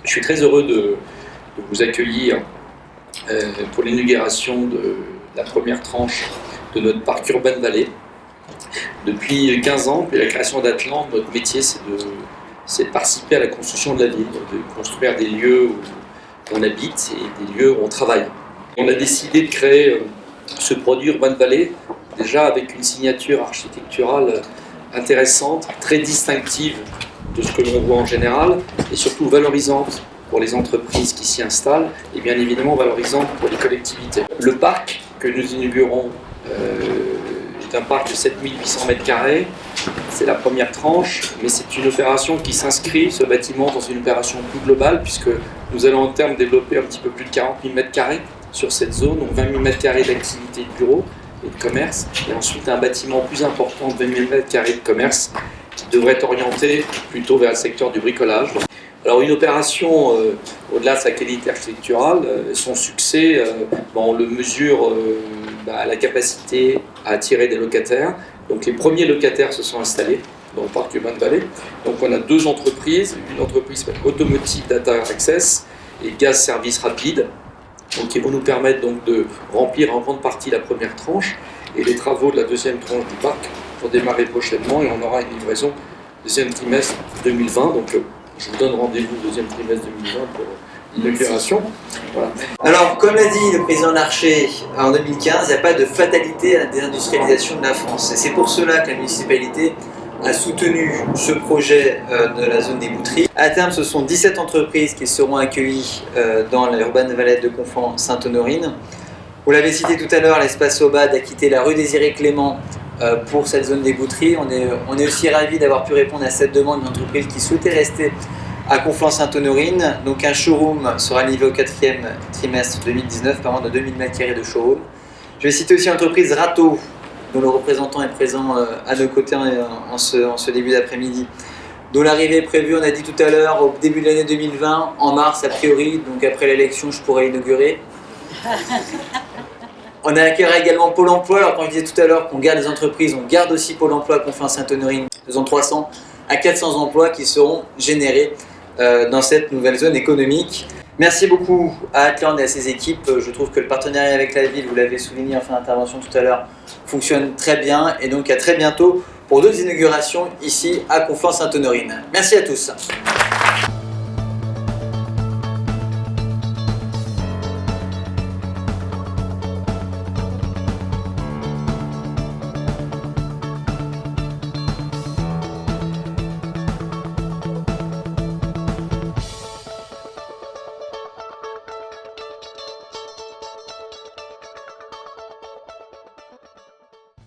Je suis très heureux de vous accueillir pour l'inauguration de la première tranche de notre parc Urban Valley. Depuis 15 ans, depuis la création d'Atlan, notre métier c'est de participer à la construction de la ville, de construire des lieux où on habite et des lieux où on travaille. On a décidé de créer ce produit Urban Valley, déjà avec une signature architecturale intéressante, très distinctive de ce que l'on voit en général, et surtout valorisante pour les entreprises qui s'y installent, et bien évidemment valorisante pour les collectivités. Le parc que nous inaugurons est un parc de 7800 m², c'est la première tranche, mais c'est une opération qui s'inscrit, ce bâtiment, dans une opération plus globale, puisque nous allons en termes développer un petit peu plus de 40 000 m² sur cette zone, donc 20 000 m² d'activité de bureaux et de commerce, et ensuite un bâtiment plus important de 20 000 m² de commerce, qui devrait être orienté plutôt vers le secteur du bricolage. Alors une opération, au-delà de sa qualité architecturale, son succès, on le mesure à la capacité à attirer des locataires. Donc les premiers locataires se sont installés dans le parc Urban Valley. Donc on a deux entreprises, une entreprise qui s'appelle Automotive Data Access et Gaz Service Rapide, donc qui vont nous permettre donc de remplir en grande partie la première tranche, et les travaux de la deuxième tranche du parc pour démarrer prochainement, et on aura une livraison deuxième trimestre 2020. Donc je vous donne rendez-vous deuxième trimestre 2020 pour l'inauguration. Voilà. Alors, comme l'a dit le président Larcher en 2015, il n'y a pas de fatalité à la désindustrialisation de la France. Et c'est pour cela que la municipalité a soutenu ce projet de la zone des Boutries. À terme, ce sont 17 entreprises qui seront accueillies dans l'Urban Valley de Conflans-Sainte-Honorine. Vous l'avez cité tout à l'heure, l'espace Aubade a quitté la rue Désiré-Clément pour cette zone des Boutries. On est aussi ravis d'avoir pu répondre à cette demande d'une entreprise qui souhaitait rester à Conflans-Sainte-Honorine. Donc un showroom sera livré au 4e trimestre 2019, par de 2000 m² de showroom. Je vais citer aussi l'entreprise Rato, dont le représentant est présent à nos côtés en ce début d'après-midi, dont l'arrivée est prévue, on a dit tout à l'heure, au début de l'année 2020, en mars a priori, donc après l'élection je pourrais inaugurer. On a accueilli également Pôle emploi. Alors quand je disais tout à l'heure qu'on garde les entreprises, on garde aussi Pôle emploi à Conflans-Sainte-Honorine, faisant 300 à 400 emplois qui seront générés dans cette nouvelle zone économique. Merci beaucoup à Atlan et à ses équipes. Je trouve que le partenariat avec la ville, vous l'avez souligné en fin d'intervention tout à l'heure, fonctionne très bien, et donc à très bientôt pour d'autres inaugurations ici à Conflans-Sainte-Honorine. Merci à tous.